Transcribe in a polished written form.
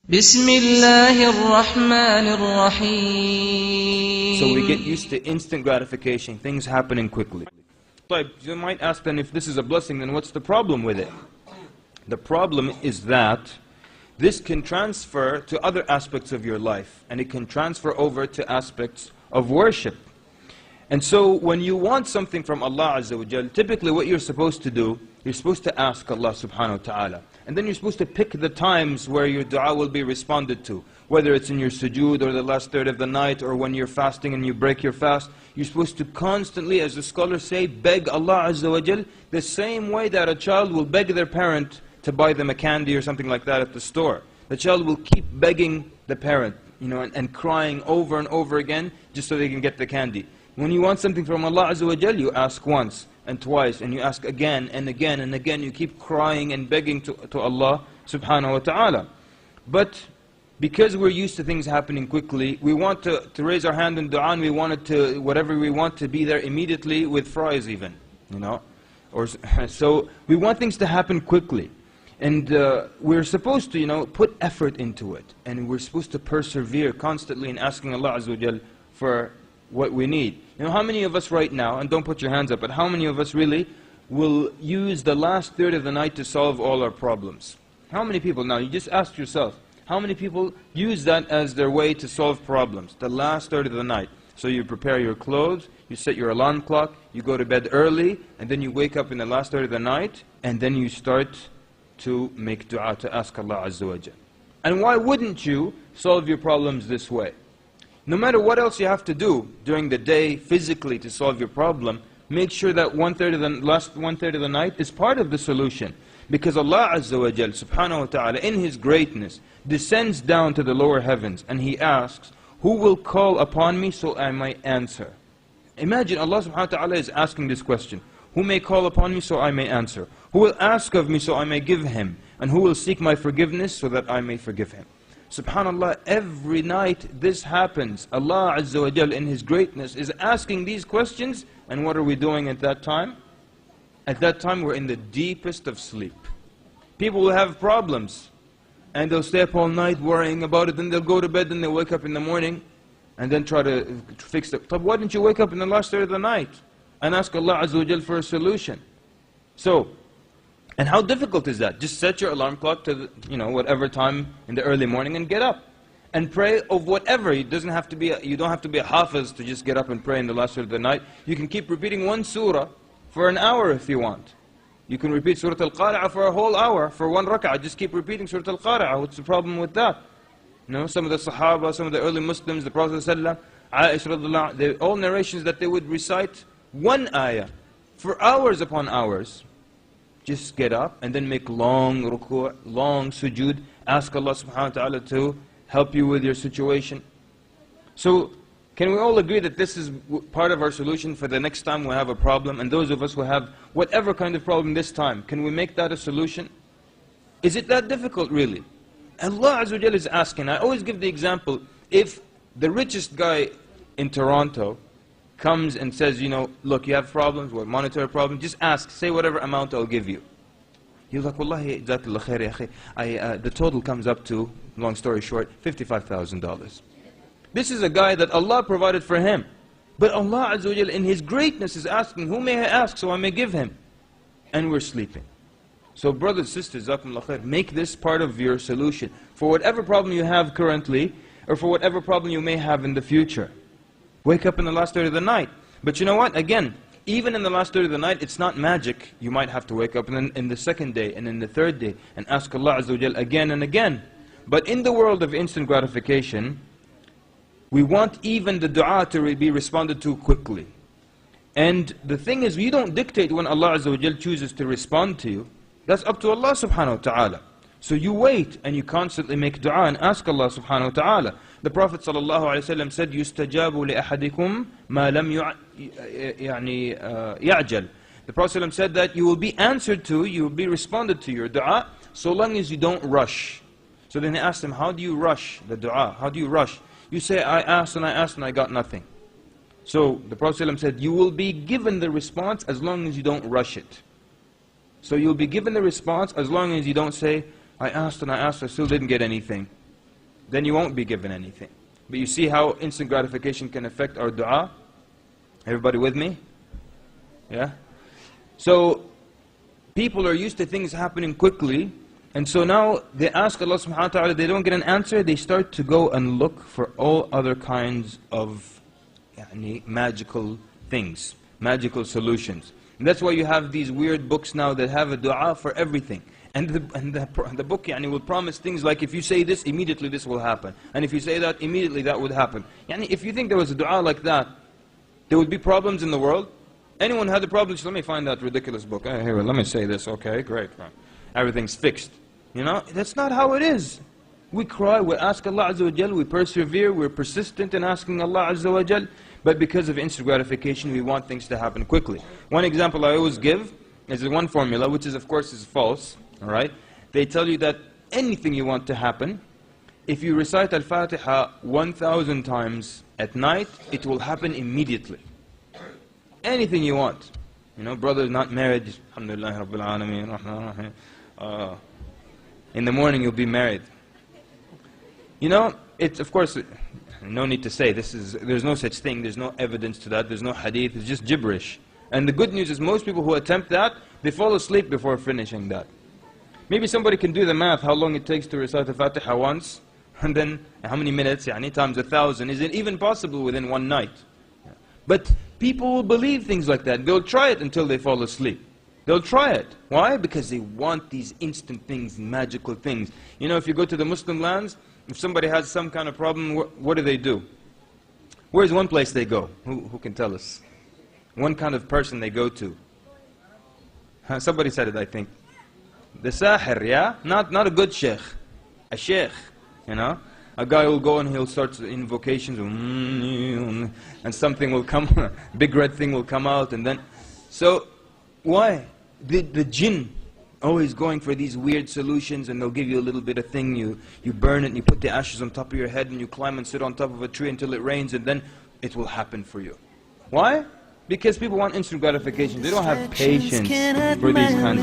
بسم الله الرحمن الرحيم. So we get used to instant gratification, things happening quickly. But you might ask then, if this is a blessing, then what's the problem with it? The problem is that this can transfer to other aspects of your life, and it can transfer over to aspects of worship. And so when you want something from Allah Azza wa Jal, typically what you're supposed to do, you're supposed to ask Allah subhanahu wa ta'ala. And then you're supposed to pick the times where your dua will be responded to. Whether it's in your sujood or the last third of the night, or when you're fasting and you break your fast. You're supposed to constantly, as the scholars say, beg Allah Azza wa Jal the same way that a child will beg their parent to buy them a candy or something like that at the store. The child will keep begging the parent, and crying over and over again just so they can get the candy. When you want something from Allah Azza wa Jal, you ask once and twice, and you ask again and again and again. You keep crying and begging to Allah subhanahu wa ta'ala. But because we're used to things happening quickly, we want to raise our hand in dua, and we want it to, whatever we want, to be there immediately with fries even, So we want things to happen quickly. And we're supposed to, put effort into it. And we're supposed to persevere constantly in asking Allah Azza wa Jal for what we need. How many of us right now, and don't put your hands up, but how many of us really will use the last third of the night to solve all our problems? How many people? Now, you just ask yourself, how many people use that as their way to solve problems? The last third of the night. So you prepare your clothes, you set your alarm clock, you go to bed early, and then you wake up in the last third of the night, and then you start to make dua, to ask Allah Azza wa Jal. And why wouldn't you solve your problems this way? No matter what else you have to do during the day physically to solve your problem, make sure that last one third of the night is part of the solution. Because Allah Azza wa Jal subhanahu wa ta'ala in His greatness descends down to the lower heavens and He asks, who will call upon me so I might answer? Imagine Allah subhanahu wa ta'ala is asking this question. Who may call upon me so I may answer? Who will ask of me so I may give him? And who will seek my forgiveness so that I may forgive him? SubhanAllah, every night this happens. Allah Azza wa Jal in His greatness is asking these questions, and what are we doing at that time? At that time we're in the deepest of sleep. People will have problems, and they'll stay up all night worrying about it, then they'll go to bed, then they'll wake up in the morning, and then try to fix it. But why didn't you wake up in the last third of the night, and ask Allah Azza wa Jal for a solution? So, and how difficult is that? Just set your alarm clock to whatever time in the early morning and get up. And pray of whatever. You don't have to be a hafiz to just get up and pray in the last third of the night. You can keep repeating one surah for an hour if you want. You can repeat Surah Al-Qari'ah for a whole hour, for one rak'ah. Just keep repeating Surah Al-Qari'ah. What's the problem with that? Some of the Sahaba, some of the early Muslims, the Prophet ﷺ, Aisha radhiyallahu anha, they're all narrations that they would recite one ayah for hours upon hours. Just get up and then make long ruku', long sujood. Ask Allah subhanahu wa ta'ala to help you with your situation. So, can we all agree that this is part of our solution for the next time we have a problem? And those of us who have whatever kind of problem this time, can we make that a solution? Is it that difficult really? Allah Azza wa Jalla is asking. I always give the example, if the richest guy in Toronto comes and says, look, you have problems, what monetary problems, just ask, say whatever amount I'll give you. You're like, Wallahi, jazakallah khair ya akhi, the total comes up to, long story short, $55,000. This is a guy that Allah provided for him. But Allah Azza wa Jalla in His greatness is asking, who may I ask so I may give him? And we're sleeping. So brothers, sisters, jazakumullah khair, make this part of your solution for whatever problem you have currently, or for whatever problem you may have in the future. Wake up in the last third of the night. But you know what? Again, even in the last third of the night, it's not magic. You might have to wake up in the second day and in the third day and ask Allah Azza wa Jal again and again. But in the world of instant gratification, we want even the dua to be responded to quickly. And the thing is, you don't dictate when Allah Azza wa Jal chooses to respond to you. That's up to Allah subhanahu wa ta'ala. So you wait and you constantly make dua and ask Allah subhanahu wa ta'ala. The Prophet ﷺ said, يُسْتَجَابُ لِأَحَدِكُمْ مَا لَمْ يَعْجَلْ. The Prophet ﷺ said that you will be answered to, you will be responded to your dua, so long as you don't rush. So then he asked him, how do you rush the dua? How do you rush? You say, I asked and I got nothing. So the Prophet ﷺ said, you will be given the response as long as you don't rush it. So you'll be given the response as long as you don't say, I asked and I still didn't get anything. then you won't be given anything. But you see how instant gratification can affect our dua? Everybody with me? Yeah? So, people are used to things happening quickly, and so now they ask Allah subhanahu wa ta'ala, they don't get an answer, they start to go and look for all other kinds of magical things, magical solutions. And that's why you have these weird books now that have a dua for everything. And the book will promise things like, if you say this, immediately this will happen. And if you say that, immediately that would happen. If you think there was a dua like that, there would be problems in the world. Anyone had a problem, let me find that ridiculous book. Here, let me say this, okay, great. Everything's fixed. That's not how it is. We cry, we ask Allah Azza wa Jal, we persevere, we're persistent in asking Allah Azza wa Jal, but because of instant gratification, we want things to happen quickly. One example I always give is one formula, which is, of course, is false. All right? They tell you that anything you want to happen, if you recite Al-Fatiha 1,000 times at night, it will happen immediately. Anything you want. Brother not married, alhamdulillah rabbil alameen, in the morning you'll be married. It's, of course, no need to say, there's no such thing, there's no evidence to that, there's no hadith, it's just gibberish. And the good news is most people who attempt that, they fall asleep before finishing that. Maybe somebody can do the math, how long it takes to recite the Fatiha once, and then how many minutes, times 1,000. Is it even possible within one night? But people will believe things like that. They'll try it until they fall asleep. They'll try it. Why? Because they want these instant things, magical things. If you go to the Muslim lands, if somebody has some kind of problem, what do? Where's one place they go? Who can tell us? One kind of person they go to. Somebody said it, I think. The sahir, yeah? Not a good sheikh. A sheikh, A guy will go and he'll start invocations, and something will come, big red thing will come out, and then... So, why? The jinn always going for these weird solutions, and they'll give you a little bit of thing, you burn it, and you put the ashes on top of your head, and you climb and sit on top of a tree until it rains, and then it will happen for you. Why? Because people want instant gratification. They don't have patience for these kinds